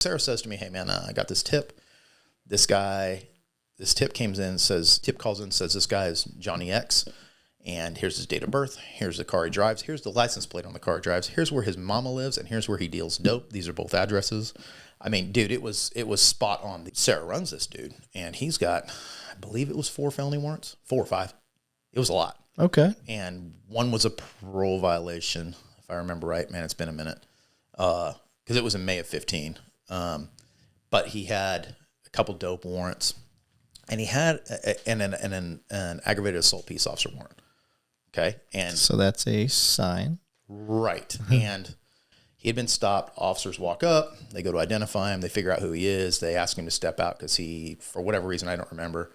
Sarah says to me, hey, man, I got this tip. This tip calls in and says, this guy is Johnny X, and here's his date of birth. Here's the car he drives. Here's the license plate on the car he drives. Here's where his mama lives, and here's where he deals dope. These are both addresses. I mean, dude, it was spot on. Sarah runs this dude, and he's got, I believe it was 4 felony warrants, 4 or 5. It was a lot. Okay. And one was a parole violation, if I remember right. Man, it's been a minute. Because it was in May of 15. But he had a couple dope warrants, and he had an aggravated assault peace officer warrant. Okay. And so that's a sign. Right. Mm-hmm. And he had been stopped. Officers walk up, they go to identify him. They figure out who he is. They ask him to step out because he, for whatever reason, I don't remember,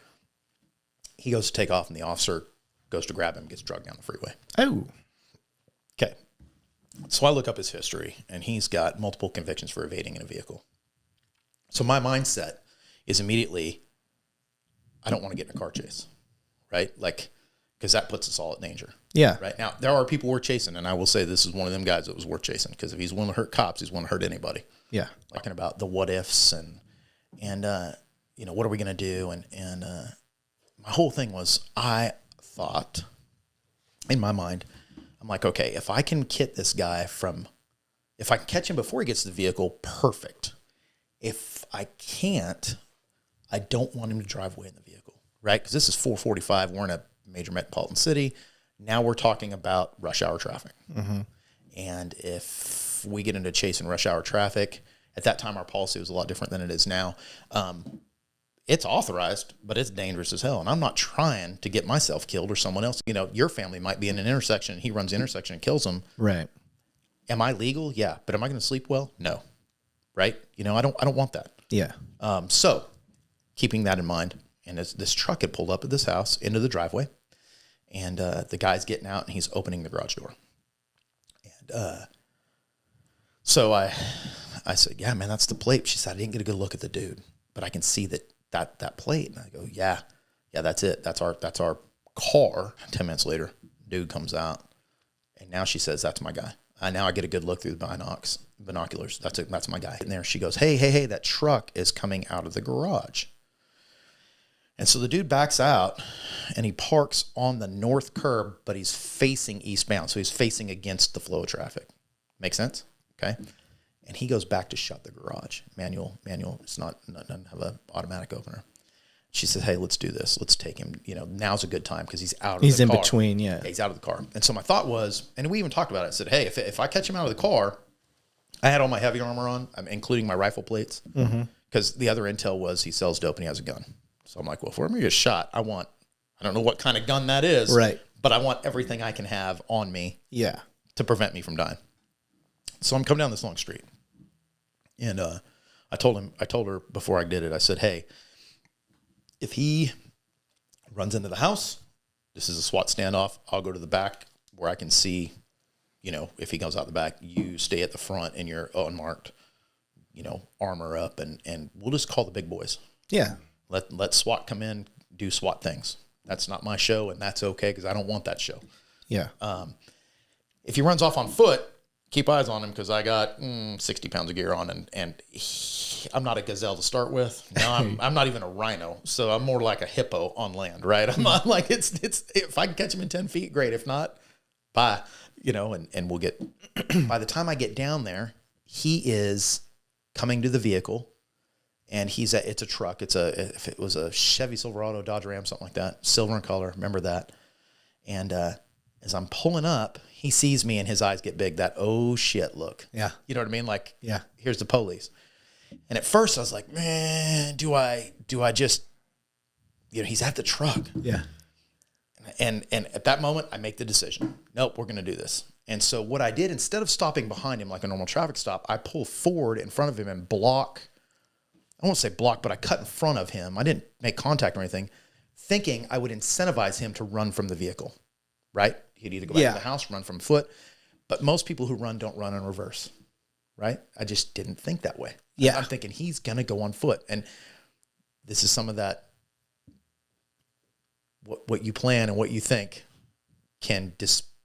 he goes to take off, and the officer goes to grab him, gets drugged down the freeway. Oh. Okay. So I look up his history, and he's got multiple convictions for evading in a vehicle. So my mindset is immediately, I don't want to get in a car chase, right? Like, because that puts us all at danger. Yeah. Right now, there are people we're chasing, and I will say this is one of them guys that was worth chasing, because if he's willing to hurt cops, he's willing to hurt anybody. Yeah. Talking about the what ifs and what are we going to do? And my whole thing was, I thought in my mind, I'm like, okay, if I can kit this guy if I can catch him before he gets to the vehicle, perfect. If I can't, I don't want him to drive away in the vehicle, right? Because this is 4:45. We're in a major metropolitan city. Now we're talking about rush hour traffic. Mm-hmm. And if we get into chasing rush hour traffic, at that time our policy was a lot different than it is now. It's authorized, but it's dangerous as hell. And I'm not trying to get myself killed or someone else. Your family might be in an intersection, and he runs the intersection and kills them. Right. Am I legal? Yeah. But am I going to sleep well? No. Right? I don't want that. Yeah. So keeping that in mind, and this truck had pulled up at this house into the driveway, and the guy's getting out, and he's opening the garage door. And so I said, yeah, man, that's the plate. She said, I didn't get a good look at the dude, but I can see that plate. And I go, yeah, that's it. That's our car. 10 minutes later, dude comes out, and now she says, that's my guy. Now I get a good look through the binoculars. That's my guy. And there she goes, hey, that truck is coming out of the garage. And so the dude backs out, and he parks on the north curb, but he's facing eastbound. So he's facing against the flow of traffic. Make sense? Okay. And he goes back to shut the garage. Manual. It's doesn't have an automatic opener. She says, hey, let's do this. Let's take him. Now's a good time because he's out of the car. He's in between, yeah. He's out of the car. And so my thought was, and we even talked about it, I said, hey, if I catch him out of the car, I had all my heavy armor on, including my rifle plates, because the other intel was he sells dope and he has a gun. So I'm like, well, if we're going to get shot, I don't know what kind of gun that is, right? But I want everything I can have on me, yeah, to prevent me from dying. So I'm coming down this long street, and I told her before I did it, I said, hey, if he runs into the house, this is a SWAT standoff. I'll go to the back where I can see, if he goes out the back, you stay at the front in your unmarked, armor up, and we'll just call the big boys. Yeah. Let SWAT come in, do SWAT things. That's not my show, and that's okay because I don't want that show. Yeah. If he runs off on foot, keep eyes on him because I got 60 pounds of gear on, and I'm not a gazelle to start with. No, I'm not even a rhino, so I'm more like a hippo on land, right? I'm not like it's if I can catch him in 10 feet, great. If not, bye. And we'll get. By the time I get down there, he is coming to the vehicle. And it's a truck. If it was a Chevy Silverado, Dodge Ram, something like that, silver in color. Remember that. And as I'm pulling up, he sees me and his eyes get big. That oh shit look. Yeah. You know what I mean? Like, yeah. Here's the police. And at first I was like, man, do I just, he's at the truck. Yeah. And at that moment I make the decision. Nope, we're going to do this. And so what I did, instead of stopping behind him like a normal traffic stop, I pull forward in front of him and I won't say block, but I cut in front of him. I didn't make contact or anything, thinking I would incentivize him to run from the vehicle, right? He'd either go back to the house, run from foot. But most people who run don't run in reverse, right? I just didn't think that way. Yeah. I'm thinking he's going to go on foot. And this is some of that, what you plan and what you think can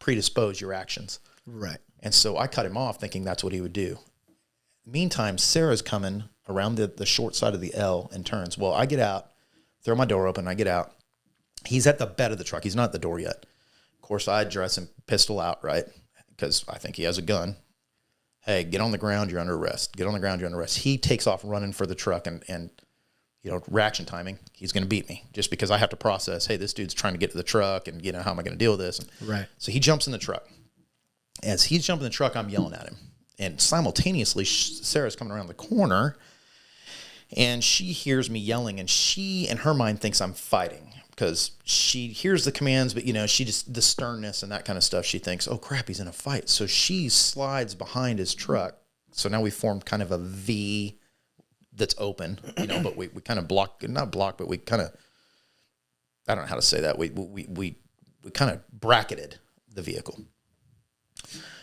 predispose your actions. Right. And so I cut him off thinking that's what he would do. Meantime, Sarah's coming around the short side of the L and turns. Well, I get out, throw my door open, I get out. He's at the bed of the truck. He's not at the door yet. Of course, I dress him pistol out, right? Because I think he has a gun. Hey, get on the ground, you're under arrest. Get on the ground, you're under arrest. He takes off running for the truck and reaction timing, he's going to beat me just because I have to process, hey, this dude's trying to get to the truck and, how am I going to deal with this? And Right. so he jumps in the truck. As he's jumping in the truck, I'm yelling at him. And simultaneously, Sarah's coming around the corner and she hears me yelling, and she, in her mind, thinks I'm fighting because she hears the commands, but, she just, the sternness and that kind of stuff, she thinks, oh, crap, he's in a fight. So she slides behind his truck. So now we formed kind of a V that's open, but we kind of not block, but we kind of, I don't know how to say that. We kind of bracketed the vehicle.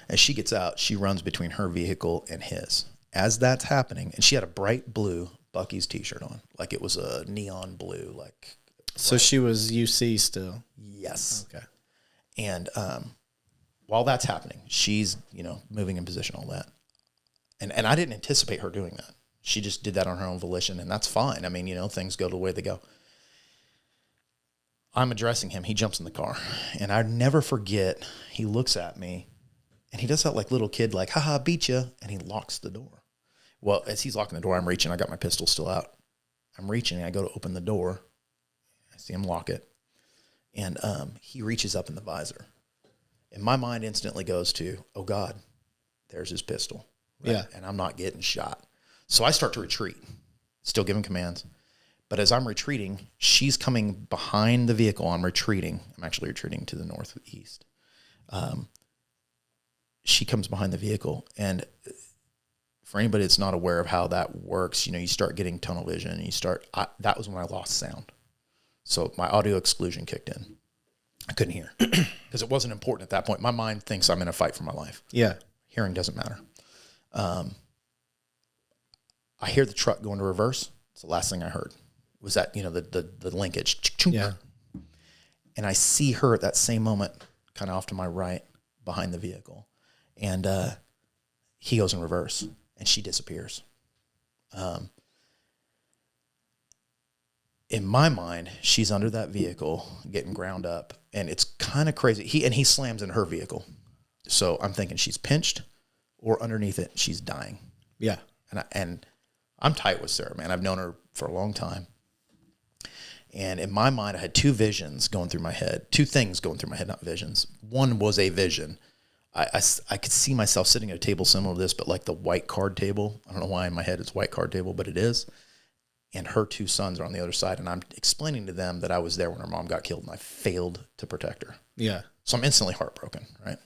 As she gets out, she runs between her vehicle and his. As that's happening, and she had a bright blue Buc-ee's t-shirt on, like it was a neon blue, like. So she was UC still. Yes. Okay. And while that's happening, she's, moving in position, all that. And I didn't anticipate her doing that. She just did that on her own volition, and that's fine. I mean, things go the way they go. I'm addressing him. He jumps in the car, and I never forget, he looks at me, and he does that like little kid, like, haha, beat you, and he locks the door. Well, as he's locking the door, I'm reaching. I got my pistol still out. I'm reaching, and I go to open the door. I see him lock it, and he reaches up in the visor. And my mind instantly goes to, oh, God, there's his pistol. Right? Yeah. And I'm not getting shot. So I start to retreat, still giving commands. But as I'm retreating, she's coming behind the vehicle. I'm retreating. I'm actually retreating to the northeast. She comes behind the vehicle. And for anybody that's not aware of how that works, you start getting tunnel vision. And that was when I lost sound. So my audio exclusion kicked in. I couldn't hear because it wasn't important at that point. My mind thinks I'm in a fight for my life. Yeah. Hearing doesn't matter. I hear the truck go into reverse. It's the last thing I heard. Was that, the linkage. Yeah. And I see her at that same moment, kind of off to my right, behind the vehicle. And he goes in reverse, and she disappears. In my mind, she's under that vehicle, getting ground up, and it's kind of crazy. He slams in her vehicle. So I'm thinking she's pinched, or underneath it, she's dying. Yeah. And I'm tight with Sarah, man. I've known her for a long time. And in my mind, I had two visions going through my head. Two things going through my head, not visions. One was a vision. I could see myself sitting at a table similar to this, but like the white card table. I don't know why in my head it's white card table, but it is. And her two sons are on the other side. And I'm explaining to them that I was there when her mom got killed and I failed to protect her. Yeah. So I'm instantly heartbroken, right?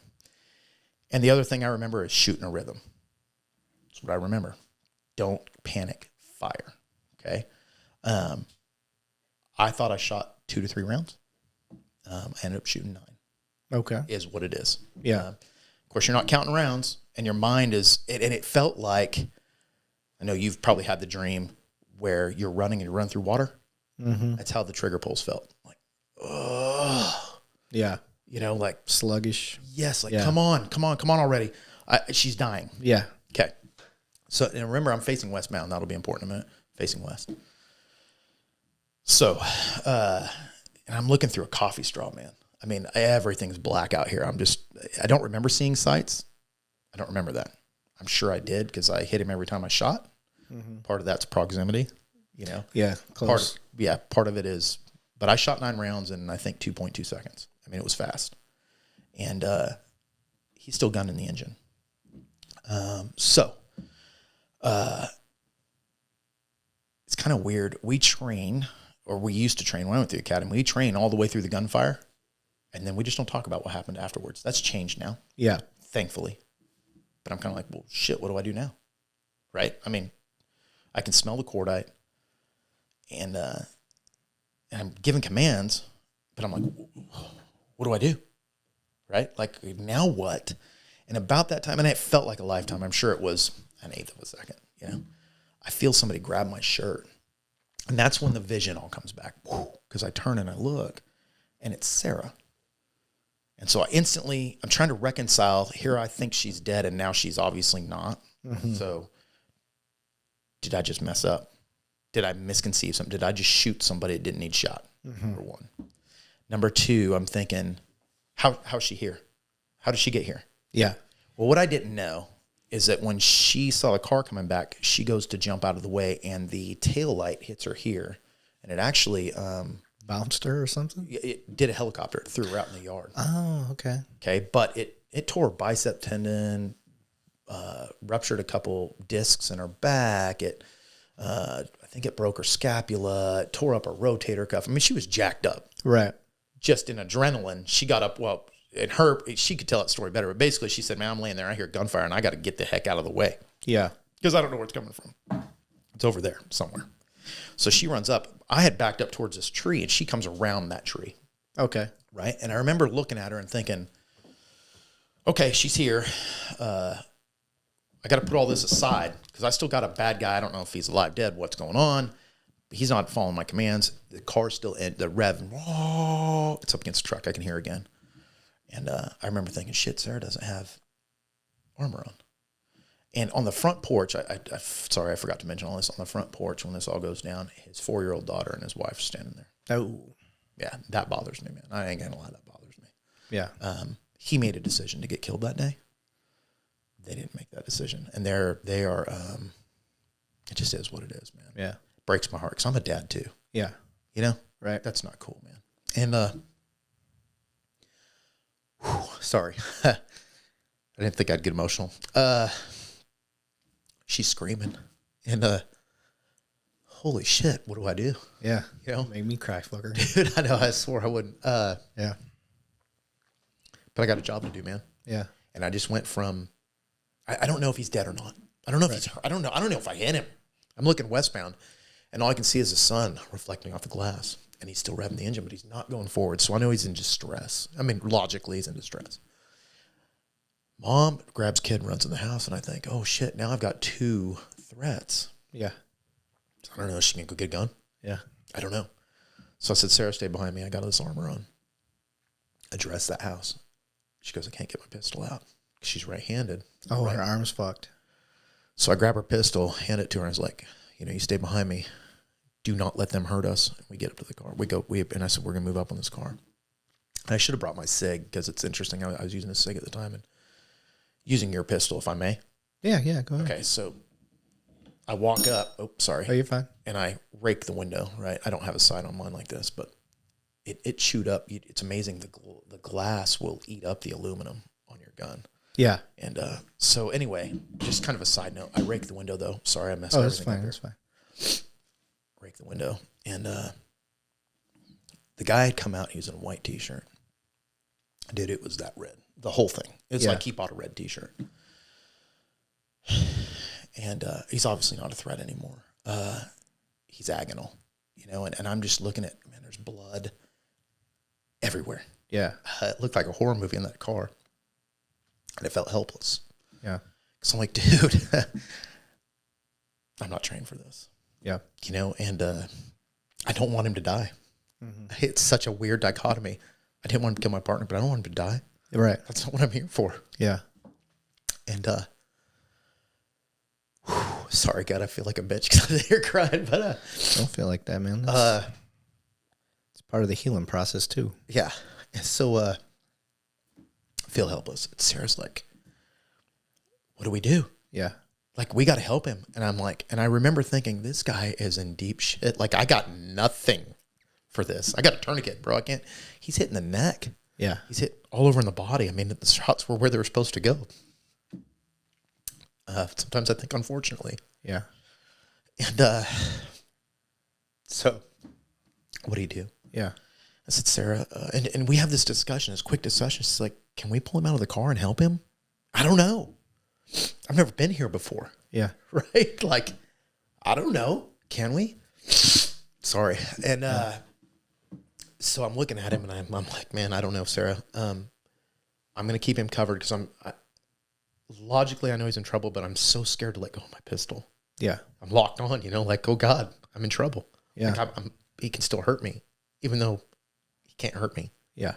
And the other thing I remember is shooting a rhythm. That's what I remember. Don't panic, fire. Okay. I thought I shot 2 to 3 rounds. I ended up shooting 9. Okay. Is what it is. Yeah. Of course, you're not counting rounds, and your mind is, and it felt like, I know you've probably had the dream where you're running and you run through water. Mm-hmm. That's how the trigger pulls felt. Like, oh, Yeah. like Sluggish. yes, like Yeah. come on already. She's dying. Yeah. Okay. So, and remember, I'm facing westbound. That'll be important in a minute. Facing west. So, and I'm looking through a coffee straw, man. I mean, everything's black out here. I don't remember seeing sights. I don't remember that. I'm sure I did because I hit him every time I shot. Mm-hmm. Part of that's proximity, Yeah. Close. Part of it is, but I shot 9 rounds in, I think, 2.2 seconds. I mean, it was fast. And he's still gunning the engine. It's kind of weird. We train, or we used to train when I went to the academy. We train all the way through the gunfire, and then we just don't talk about what happened afterwards. That's changed now, Yeah. thankfully. But I'm kind of like, well, shit, what do I do now? Right? I mean, I can smell the cordite, and I'm giving commands, but I'm like, what do I do? Right? Like, now what? And about that time, and it felt like a lifetime. I'm sure it was an eighth of a second, I feel somebody grab my shirt. And that's when the vision all comes back. Because I turn and I look, and it's Sarah. And so I'm trying to reconcile, here I think she's dead, and now she's obviously not. Mm-hmm. So did I just mess up? Did I misconceive something? Did I just shoot somebody that didn't need shot? Number one. Number two, I'm thinking, how's she here? How did she get here? Yeah. Well, what I didn't know is that when she saw the car coming back, she goes to jump out of the way, and the tail light hits her here, and it actually Bounced her or something? it did a helicopter. It threw her out in the yard. Oh, okay. Okay, but it tore a bicep tendon, ruptured a couple discs in her back. I think it broke her scapula. It tore up her rotator cuff. I mean, she was jacked up. Right. Just in adrenaline, she got up. Well, she could tell that story better. But basically, she said, "Man, I'm laying there. I hear gunfire, and I got to get the heck out of the way Yeah. because I don't know where it's coming from. It's over there somewhere." So she runs up. I had backed up towards this tree, and she comes around that tree. Okay. Right. And I remember looking at her and thinking, okay, she's here. I got to put all this aside because I still got a bad guy. I don't know if he's alive, dead, what's going on. But he's not following my commands. The car's still in, the rev, it's up against the truck. I can hear again. And I remember thinking, shit, Sarah doesn't have armor on. And on the front porch, sorry, I forgot to mention all this. On the front porch, when this all goes down, his 4-year-old daughter and his wife are standing there. Oh. Yeah, that bothers me, man. I ain't gonna lie, that bothers me. Yeah. He made a decision to get killed that day. They didn't make that decision, and they are. It just is what it is, man. Yeah. Breaks my heart because I'm a dad too. Yeah. You know, Right. that's not cool, man. And sorry, I didn't think I'd get emotional. She's screaming, and holy shit, what do I do? Yeah. You know, Made me cry, fucker. dude, I know. I swore I wouldn't. Yeah. But I got a job to do, man. Yeah. And I just went from, I don't know if he's dead or not. I don't know if he's, I don't know if I hit him. I'm looking westbound, and all I can see is the sun reflecting off the glass, and he's still revving the engine, but he's not going forward. So I know he's in distress. I mean, logically, he's in distress. Mom grabs kid, runs in the house, and I think, oh shit, now I've got 2 threats. Yeah. I don't know if she can go get a gun. Yeah. I don't know. So I said, Sarah, stay behind me. I got this armor on. Address that house. She goes, I can't get my pistol out. She's right-handed. Oh, right. her arm's fucked. So I grab her pistol, hand it to her, and I was like, you stay behind me. Do not let them hurt us. And we get up to the car. And I said, we're going to move up on this car. And I should have brought my SIG because it's interesting. I was using a SIG at the time and using your pistol, if I may. Yeah, go ahead. Okay, so I walk up. Oh, sorry. Oh, you're fine. And I rake the window, right? I don't have a sight on mine like this, but it chewed up. It's amazing. The glass will eat up the aluminum on your gun. Yeah. And so anyway, just kind of a side note. I raked the window, though. Sorry, I messed Oh, that's everything fine. up. That's fine. Rake the window. And the guy had come out. He was in a white T-shirt. Dude, it was that red. The whole thing. It's like he bought a red T-shirt. And he's obviously not a threat anymore. He's agonal, and I'm just looking at, man, there's blood everywhere. Yeah. It looked like a horror movie in that car. And I felt helpless. Yeah. Because I'm like, dude, I'm not trained for this. Yeah. And I don't want him to die. Mm-hmm. It's such a weird dichotomy. I didn't want him to kill my partner, but I don't want him to die. Right. That's not what I'm here for. Yeah. And sorry, God, I feel like a bitch because I'm here crying, but Don't feel like that, man. It's part of the healing process too. yeah. And so I feel helpless. And Sarah's like, what do we do? Yeah. Like, we got to help him. And I'm like, and I remember thinking, this guy is in deep shit. Like, I got nothing for this. I got a tourniquet, bro. I can't. He's hitting the neck. Yeah. He's hit all over in the body. I mean, the shots were where they were supposed to go. Sometimes I think, unfortunately. Yeah. And so what do you do? Yeah. I said, Sarah, and we have this discussion, this quick discussion. She's like, can we pull him out of the car and help him? I don't know. I've never been here before. Yeah. Right? Like, I don't know. Can we? Sorry. And so I'm looking at him and I'm like, man, I don't know, Sarah. I'm going to keep him covered because logically I know he's in trouble, but I'm so scared to let go of my pistol. Yeah. I'm locked on, like, oh God, I'm in trouble. Yeah. Like he can still hurt me, even though he can't hurt me. Yeah.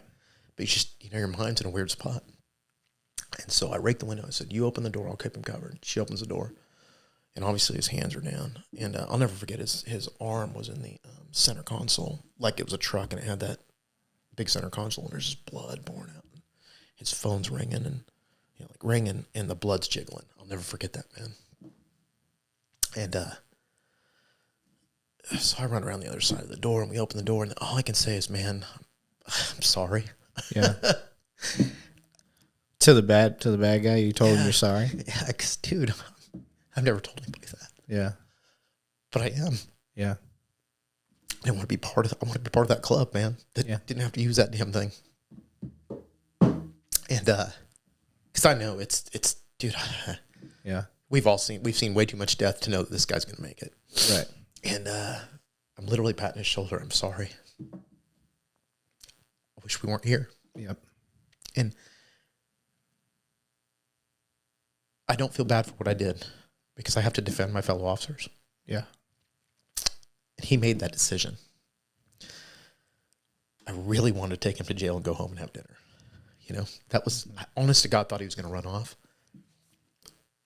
But it's just, your mind's in a weird spot. And so I raked the window. I said, you open the door, I'll keep him covered. She opens the door. and obviously his hands are down. And I'll never forget his arm was in the center console, like it was a truck, and it had that big center console, and there's just blood pouring out. His phone's ringing, and like ringing, and the blood's jiggling. I'll never forget that, man. And so I run around the other side of the door, and we open the door, and all I can say is, man, I'm sorry. Yeah. To the bad guy, you told him you're sorry. Yeah, because, dude, I've never told anybody that. Yeah. But I am. Yeah. I want to be part of. I want to be part of that club, man. That didn't have to use that damn thing. And because I know it's dude. Yeah. We've seen way too much death to know that this guy's gonna make it. Right. And I'm literally patting his shoulder. I'm sorry. I wish we weren't here. Yep. And I don't feel bad for what I did because I have to defend my fellow officers. Yeah. And he made that decision. I really wanted to take him to jail and go home and have dinner. You know, that was, I honest to God, thought he was going to run off.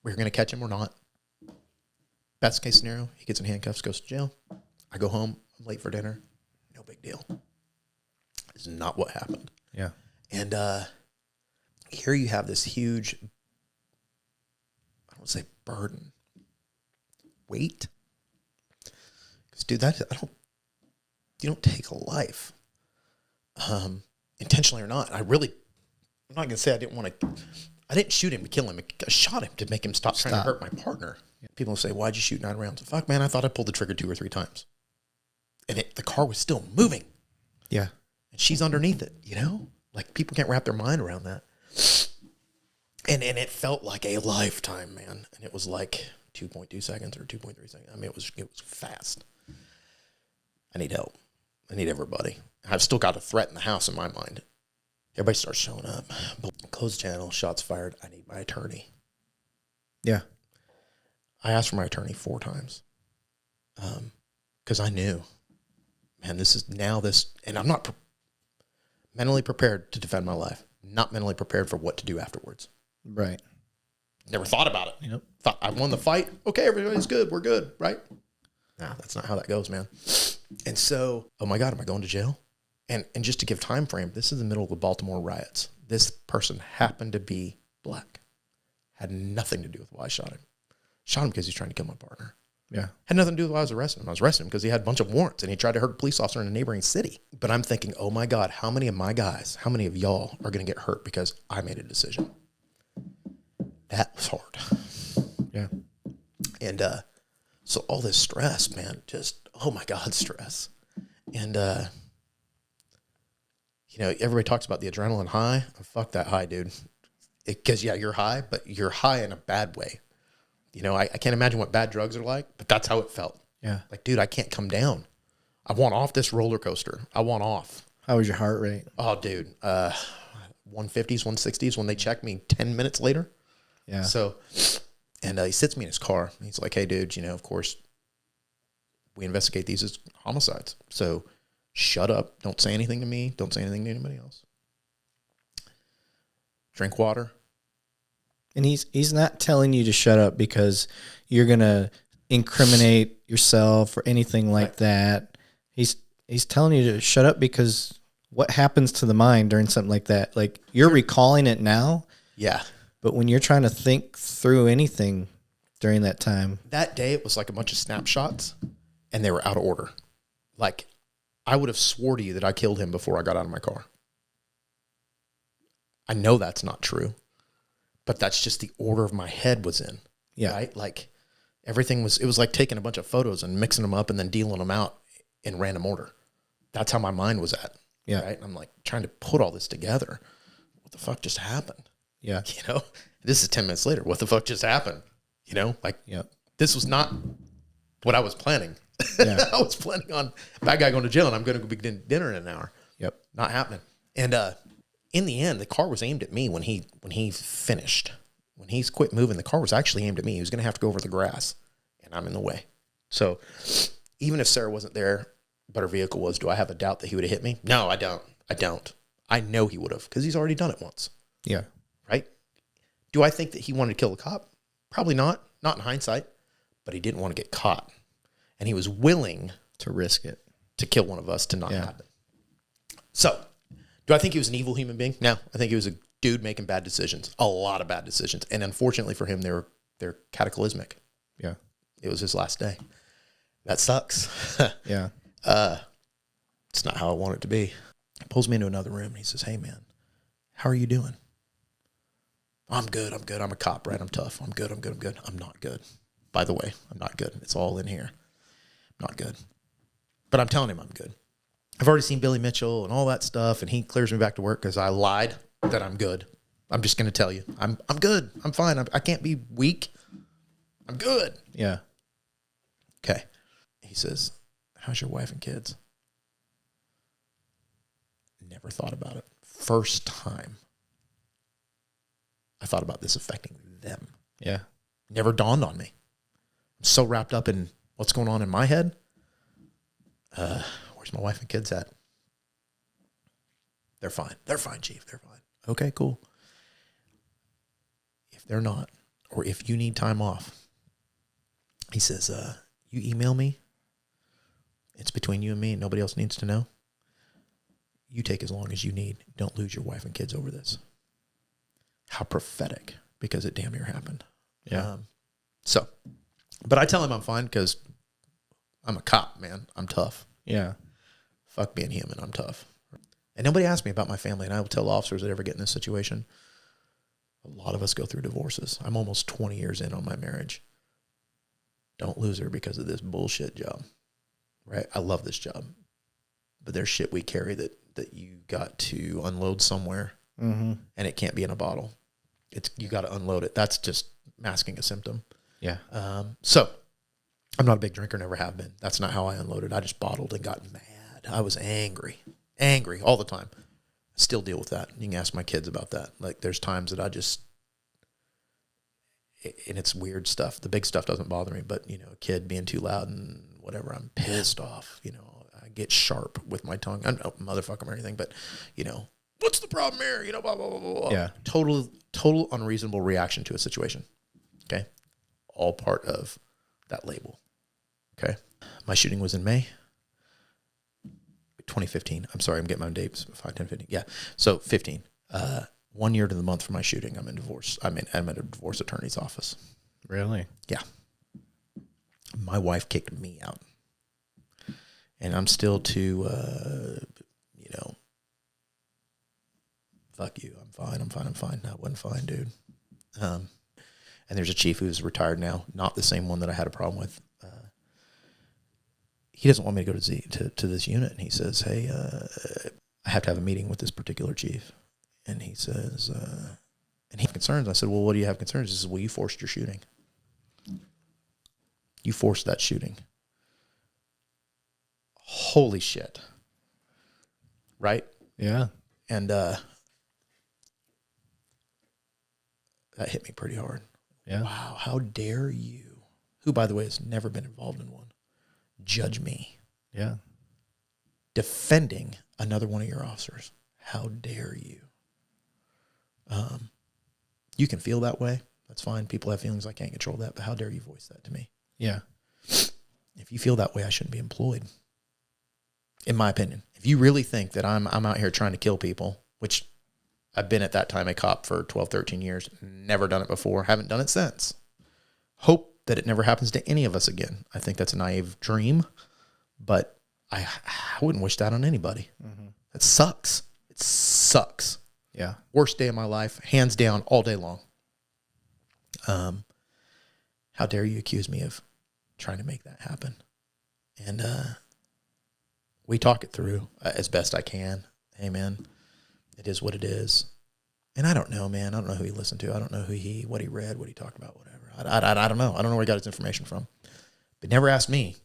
We were going to catch him or not. Best case scenario, he gets in handcuffs, goes to jail. I go home, I'm late for dinner. No big deal. This is not what happened. Yeah. And here you have this huge, I don't want to say burden, weight. Because, dude, you don't take a life, intentionally or not. I'm not going to say I didn't shoot him to kill him. I shot him to make him stop trying to hurt my partner. Yeah. People say, why'd you shoot 9 rounds? Fuck, man, I thought I pulled the trigger 2 or 3 times. And the car was still moving. Yeah. And she's underneath it, you know? Like, people can't wrap their mind around that. And it felt like a lifetime, man. And it was like 2.2 seconds or 2.3 seconds. I mean, it was fast. I need help. I need everybody. I've still got a threat in the house in my mind. Everybody starts showing up. Closed channel, shots fired. I need my attorney. Yeah. I asked for my attorney 4 times. Because I knew, man, and I'm not mentally prepared to defend my life. Not mentally prepared for what to do afterwards. Right. Never thought about it. Yep. Thought I won the fight. Okay, everybody's good. We're good, right? Nah, that's not how that goes, man. And so, oh my God, am I going to jail? And just to give time frame, this is the middle of the Baltimore riots. This person happened to be black. Had nothing to do with why I shot him. Shot him because he's trying to kill my partner. Yeah. Had nothing to do with why I was arresting him. I was arresting him because he had a bunch of warrants and he tried to hurt a police officer in a neighboring city. But I'm thinking, oh my God, how many of my guys, how many of y'all are going to get hurt because I made a decision? That was hard. Yeah. And so all this stress, man, just, oh my God, stress. And, you know, everybody talks about the adrenaline high. Oh, fuck that high, dude. Because, yeah, you're high, but you're high in a bad way. You know, I can't imagine what bad drugs are like, but that's how it felt. Yeah. Like, dude, I can't come down. I want off this roller coaster. I want off. How was your heart rate? Oh, dude. 150s, 160s when they checked me 10 minutes later. Yeah. So, and he sits me in his car. He's like, hey, dude, you know, of course, we investigate these as homicides. So shut up. Don't say anything to me. Don't say anything to anybody else. Drink water. And he's not telling you to shut up because you're going to incriminate yourself or anything like that. He's telling you to shut up because what happens to the mind during something like that? Like, you're recalling it now. Yeah. But when you're trying to think through anything during that time. That day, it was like a bunch of snapshots, and they were out of order. Like, I would have swore to you that I killed him before I got out of my car. I know that's not true, but that's just the order of my head was in. Yeah. Right? Like, everything it was like taking a bunch of photos and mixing them up and then dealing them out in random order. That's how my mind was at. Yeah. Right? And I'm like trying to put all this together. What the fuck just happened? Yeah. You know, this is 10 minutes later. What the fuck just happened? You know, like, this was not what I was planning. Yeah. I was planning on bad guy going to jail and I'm going to go be dinner in an hour. Yep. Not happening. And in the end, the car was aimed at me when he finished. When he's quit moving, the car was actually aimed at me. He was going to have to go over the grass, and I'm in the way. So even if Sarah wasn't there, but her vehicle was, do I have a doubt that he would have hit me? No, I don't. I know he would have because he's already done it once. Yeah. Right? Do I think that he wanted to kill the cop? Probably not. Not in hindsight. but he didn't want to get caught. And he was willing To risk it. to kill one of us to not Yeah. happen. So, do I think he was an evil human being? No. I think he was a dude making bad decisions, a lot of bad decisions. And unfortunately for him, they're cataclysmic. Yeah. It was his last day. That sucks. Yeah. It's not how I want it to be. He pulls me into another room and he says, "Hey, man, how are you doing?" I'm good. I'm a cop, right? I'm tough. I'm good. I'm not good. By the way, I'm not good. It's all in here. I'm not good. But I'm telling him I'm good. I've already seen Billy Mitchell and all that stuff, and he clears me back to work because I lied that I'm good. I'm just going to tell you. I'm good. I'm fine. I can't be weak. I'm good. Yeah. Okay. He says, "How's your wife and kids?" Never thought about it. First time I thought about this affecting them. Yeah. Never dawned on me. I'm so wrapped up in what's going on in my head. Where's my wife and kids at? They're fine. They're fine, Chief. They're fine. Okay, cool. If they're not, or if you need time off, he says, you email me. It's between you and me and nobody else needs to know. You take as long as you need. Don't lose your wife and kids over this. How prophetic, because it damn near happened. Yeah. But I tell him I'm fine because I'm a cop, man. I'm tough. Yeah. Fuck being human. I'm tough. And nobody asked me about my family, and I will tell officers that ever get in this situation, a lot of us go through divorces. I'm almost 20 years in on my marriage. Don't lose her because of this bullshit job, right? I love this job, but there's shit we carry that you got to unload somewhere, Mm-hmm. and it can't be in a bottle. You got to unload it. That's just masking a symptom. Yeah. So I'm not a big drinker, never have been. That's not how I unloaded. I just bottled and got mad. I was angry all the time. I still deal with that. You can ask my kids about that. Like there's times that and it's weird stuff. The big stuff doesn't bother me, but a kid being too loud and whatever, I'm pissed off. I get sharp with my tongue. I don't motherfuck them or anything, but what's the problem here? Blah, blah, blah, blah. Yeah. Total unreasonable reaction to a situation. Okay. All part of that label. Okay. My shooting was in May 2015. I'm sorry, I'm getting my dates. 5, 10, 15. Yeah. So 15. 1 year to the month for my shooting. I'm in divorce. I'm at a divorce attorney's office. Really? Yeah. My wife kicked me out. And I'm still too, fuck you. I'm fine. I wasn't fine, dude. And there's a chief who's retired now, not the same one that I had a problem with. He doesn't want me to go to this unit. And he says, "Hey, I have to have a meeting with this particular chief." And he says, and he has concerns. I said, "Well, what do you have concerns?" He says, "Well, you forced your shooting. You forced that shooting." Holy shit. Right? Yeah. And that hit me pretty hard. Yeah. Wow, how dare you, who, by the way, has never been involved in one, judge me Yeah. defending another one of your officers. How dare you? You can feel that way. That's fine. People have feelings. I can't control that. But how dare you voice that to me? Yeah. If you feel that way, I shouldn't be employed. In my opinion. If you really think that I'm out here trying to kill people, which I've been at that time a cop for 12, 13 years, never done it before, haven't done it since. Hope that it never happens to any of us again. I think that's a naive dream, but I wouldn't wish that on anybody. Mm-hmm. That sucks. It sucks. Yeah. Worst day of my life, hands down, all day long. How dare you accuse me of trying to make that happen? And we talk it through as best I can. Hey, man, it is what it is. And I don't know, man. I don't know who he listened to. I don't know what he read, what he talked about, whatever. I don't know. I don't know where he got his information from. But never asked me.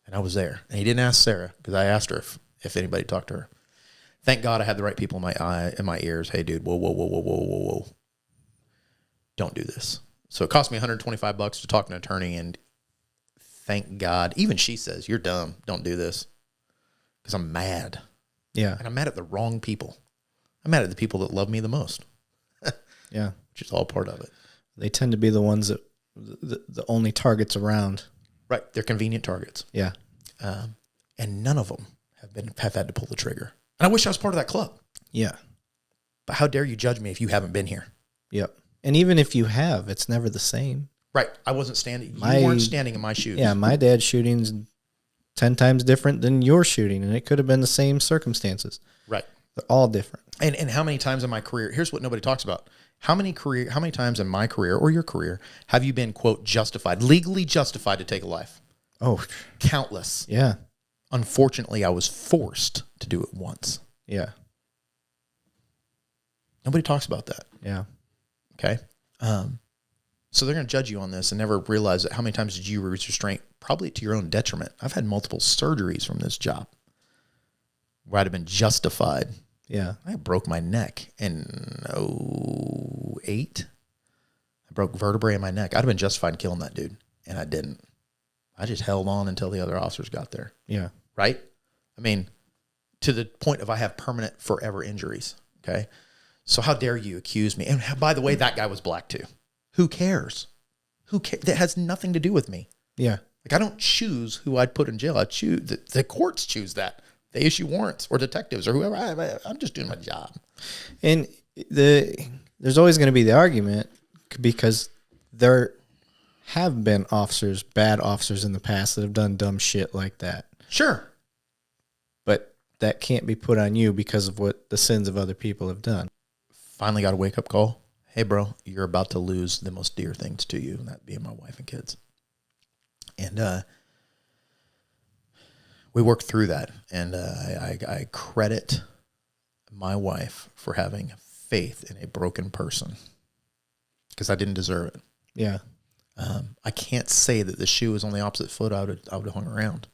And I was there. And he didn't ask Sarah because I asked her if anybody talked to her. Thank God I had the right people in my ears. Hey, dude, whoa. Don't do this. So it cost me $125 to talk to an attorney, and thank God, even she says, "You're dumb. Don't do this." Because I'm mad. Yeah. And I'm mad at the wrong people. I'm mad at the people that love me the most. Yeah. Which is all part of it. They tend to be the ones that the only targets around. Right. They're convenient targets. Yeah. And none of them have had to pull the trigger. And I wish I was part of that club. Yeah. But how dare you judge me if you haven't been here? Yep. And even if you have, it's never the same. Right. I wasn't standing. You weren't standing in my shoes. Yeah. My dad's shooting's 10 times different than your shooting, and it could have been the same circumstances. Right. They're all different. And how many times in my career, here's what nobody talks about. How many times in my career or your career have you been, quote, justified, legally justified to take a life? Oh, Countless. yeah. Unfortunately, I was forced to do it once. Yeah. Nobody talks about that. Yeah. Okay. So they're going to judge you on this and never realize that how many times did you use restraint? Probably to your own detriment. I've had multiple surgeries from this job where I'd have been justified. Yeah. I broke my neck in 08. I broke vertebrae in my neck. I'd have been justified in killing that dude, and I didn't. I just held on until the other officers got there. Yeah. Right? I mean, to the point of I have permanent forever injuries. Okay. So how dare you accuse me? And by the way, that guy was black too. Who cares? Who cares? That has nothing to do with me. Yeah. Like I don't choose who I'd put in jail. I choose the courts choose that. They issue warrants or detectives or whoever. I'm just doing my job. And there's always going to be the argument because there have been bad officers in the past that have done dumb shit like that. Sure. But that can't be put on you because of what the sins of other people have done. Finally got a wake-up call. Hey, bro, you're about to lose the most dear things to you, and that being my wife and kids. And we worked through that, and I credit my wife for having faith in a broken person because I didn't deserve it. Yeah. I can't say that the shoe was on the opposite foot. I would have hung around.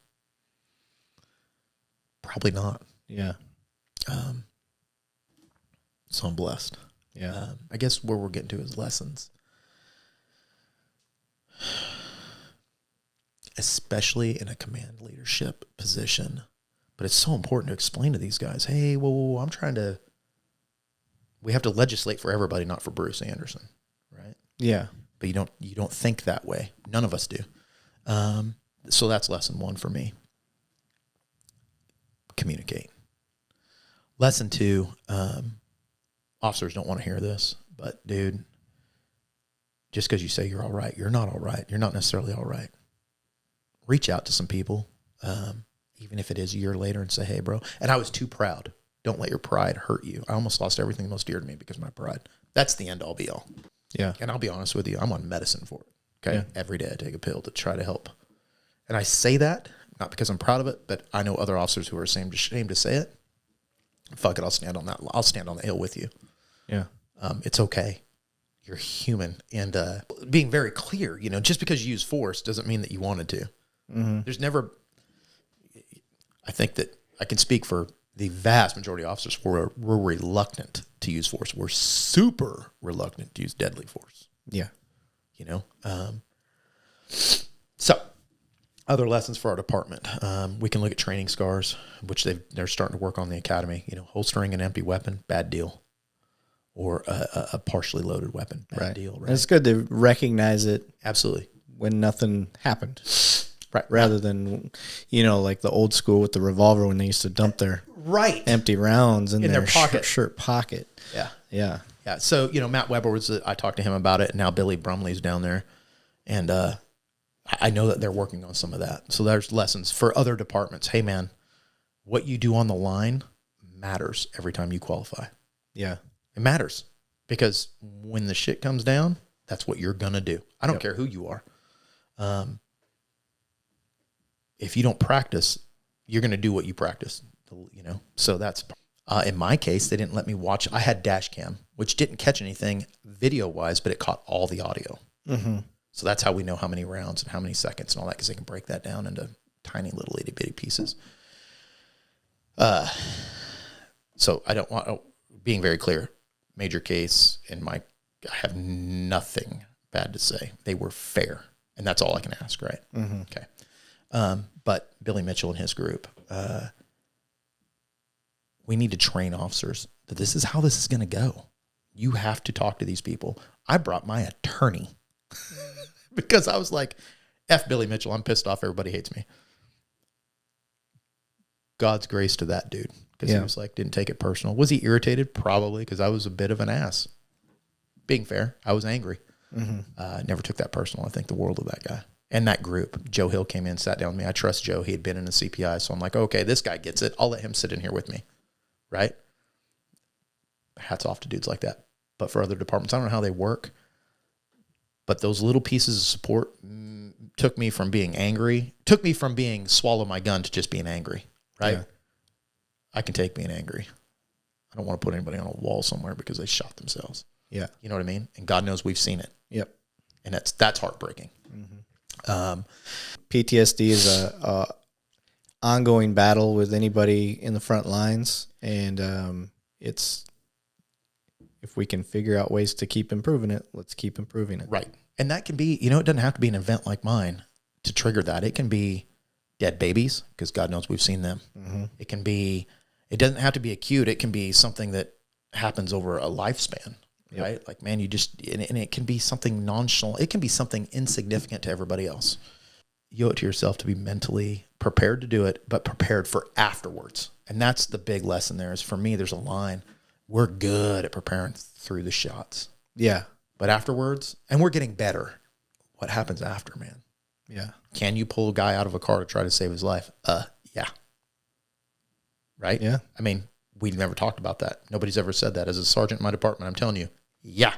Probably not. Yeah. So I'm blessed. Yeah. I guess where we're getting to is lessons. Especially in a command leadership position. But it's so important to explain to these guys, hey, whoa, we have to legislate for everybody, not for Bruce Anderson, right? Yeah. But you don't think that way. None of us do. So that's lesson one for me. Communicate. Lesson two, officers don't want to hear this, but dude, just because you say you're all right, you're not all right. You're not necessarily all right. Reach out to some people, even if it is a year later, and say, hey, bro. And I was too proud. Don't let your pride hurt you. I almost lost everything most dear to me because of my pride. That's the end all be all. Yeah. And I'll be honest with you, I'm on medicine for it. Okay. Yeah. Every day I take a pill to try to help. And I say that not because I'm proud of it, but I know other officers who are ashamed to say it. Fuck it. I'll stand on that. I'll stand on the hill with you. Yeah. It's okay. You're human. And being very clear, just because you use force doesn't mean that you wanted to. Mm-hmm. There's never, I think that I can speak for the vast majority of officers were reluctant to use force. We're super reluctant to use deadly force. Yeah. So other lessons for our department. We can look at training scars, which they're starting to work on in the academy. Holstering an empty weapon, bad deal. Or a partially loaded weapon, bad deal. Right. And it's good to recognize it. Absolutely. When nothing happened. Right. Rather than, like the old school with the revolver when they used to dump their empty rounds in their pocket. Shirt pocket. Yeah. Yeah. Yeah. So, Matt Weber I talked to him about it, and now Billy Brumley's down there. And I know that they're working on some of that. So there's lessons for other departments. Hey, man, what you do on the line matters every time you qualify. Yeah. It matters because when the shit comes down, that's what you're going to do. I don't care who you are. If you don't practice, you're going to do what you practice, So that's, in my case, they didn't let me watch. I had dash cam, which didn't catch anything video wise, but it caught all the audio. Mm-hmm. So that's how we know how many rounds and how many seconds and all that, because they can break that down into tiny little itty bitty pieces. So I don't want, being very clear, major case I have nothing bad to say. They were fair, and that's all I can ask, right? Mm-hmm. Okay. But Billy Mitchell and his group, we need to train officers that this is how this is going to go. You have to talk to these people. I brought my attorney because I was like, F Billy Mitchell, I'm pissed off. Everybody hates me. God's grace to that dude. Because he was like, didn't take it personal. Was he irritated? Probably, because I was a bit of an ass. Being fair, I was angry. Never took that personal. I think the world of that guy. And that group. Joe Hill came in, sat down with me. I trust Joe. He had been in a CPI. So I'm like, okay, this guy gets it. I'll let him sit in here with me. Right? Hats off to dudes like that. But for other departments, I don't know how they work. But those little pieces of support took me from being angry, took me from being swallow my gun to just being angry. Right? Yeah. I can take being angry. I don't want to put anybody on a wall somewhere because they shot themselves. Yeah. You know what I mean? And God knows we've seen it. Yep. And that's heartbreaking. PTSD is a ongoing battle with anybody in the front lines. And it's, if we can figure out ways to keep improving it, let's keep improving it. Right. And that can be, it doesn't have to be an event like mine to trigger that. It can be dead babies, because God knows we've seen them. It can be, it doesn't have to be acute. It can be something that happens over a lifespan, right? Like, man, you just, and it can be something nonchalant. It can be something insignificant to everybody else. You owe it to yourself to be mentally prepared to do it, but prepared for afterwards. And that's the big lesson there is, for me, there's a line. We're good at preparing through the shots. Yeah. But afterwards, and we're getting better. What happens after, man? Yeah. Can you pull a guy out of a car to try to save his life? Yeah. Right? Yeah. I mean, we've never talked about that. Nobody's ever said that. As a sergeant in my department, I'm telling you, yeah,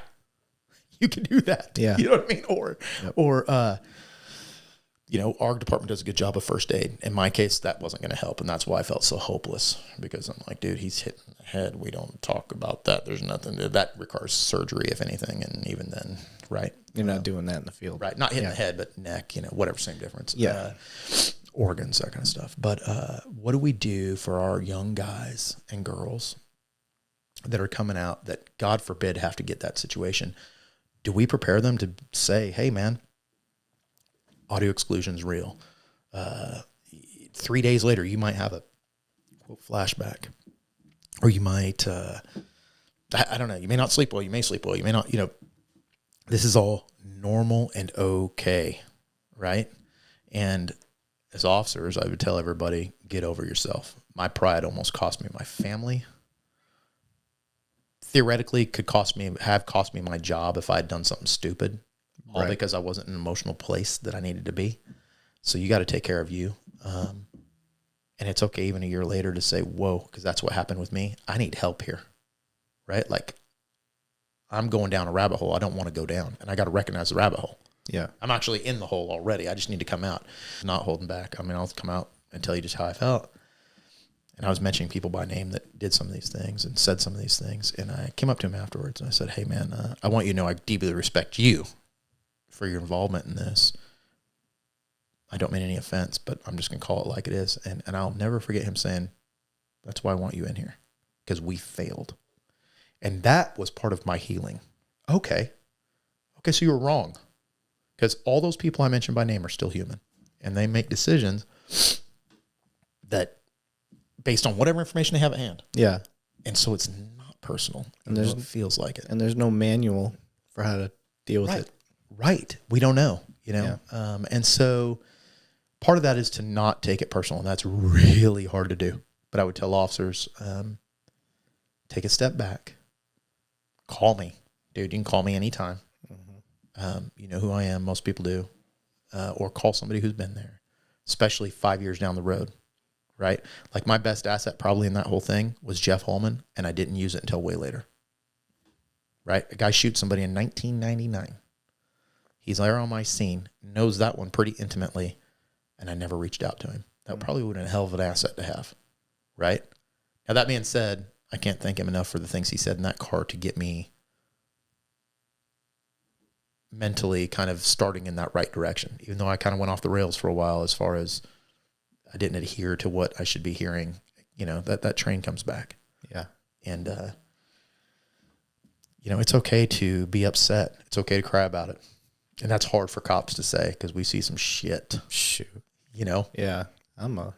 you can do that. Yeah. You know what I mean? Or our department does a good job of first aid. In my case, that wasn't going to help. And that's why I felt so hopeless, because I'm like, dude, he's hit in the head. We don't talk about that. There's nothing that requires surgery, if anything. And even then, right. You're not doing that in the field. Right. Not hitting the head, but neck, whatever, same difference. Yeah. Organs, that kind of stuff. But what do we do for our young guys and girls that are coming out that, God forbid, have to get that situation? Do we prepare them to say, hey, man, audio exclusion is real. 3 days later, you might have a, quote, flashback. Or you might, I don't know, you may not sleep well, you may sleep well, you may not, this is all normal and okay, right? And as officers, I would tell everybody, get over yourself. My pride almost cost me my family. Theoretically, have cost me my job if I had done something stupid, all because I wasn't in an emotional place that I needed to be. So you got to take care of you. And it's okay even a year later to say, whoa, because that's what happened with me. I need help here, right? Like, I'm going down a rabbit hole I don't want to go down, and I got to recognize the rabbit hole. Yeah. I'm actually in the hole already. I just need to come out, not holding back. I mean, I'll come out and tell you just how I felt. And I was mentioning people by name that did some of these things and said some of these things. And I came up to him afterwards and I said, hey, man, I want you to know I deeply respect you for your involvement in this. I don't mean any offense, but I'm just going to call it like it is. And I'll never forget him saying, that's why I want you in here, because we failed. And that was part of my healing. Okay, so you were wrong. Because all those people I mentioned by name are still human. And they make decisions that, based on whatever information they have at hand. Yeah. And so it's not personal. And it feels like it. And there's no manual for how to deal with it. Right. We don't know, Yeah. And so part of that is to not take it personal. And that's really hard to do. But I would tell officers, take a step back. Call me. Dude, you can call me anytime. You know who I am. Most people do. Or call somebody who's been there, especially 5 years down the road, right? Like, my best asset probably in that whole thing was Jeff Holman, and I didn't use it until way later, right? A guy shoots somebody in 1999. He's there on my scene, knows that one pretty intimately, and I never reached out to him. That probably would have been a hell of an asset to have, right? Now, that being said, I can't thank him enough for the things he said in that car to get me mentally kind of starting in that right direction, even though I kind of went off the rails for a while as far as I didn't adhere to what I should be hearing. That train comes back. Yeah. And, it's okay to be upset. It's okay to cry about it. And that's hard for cops to say because we see some shit. Shoot. Yeah. I'm a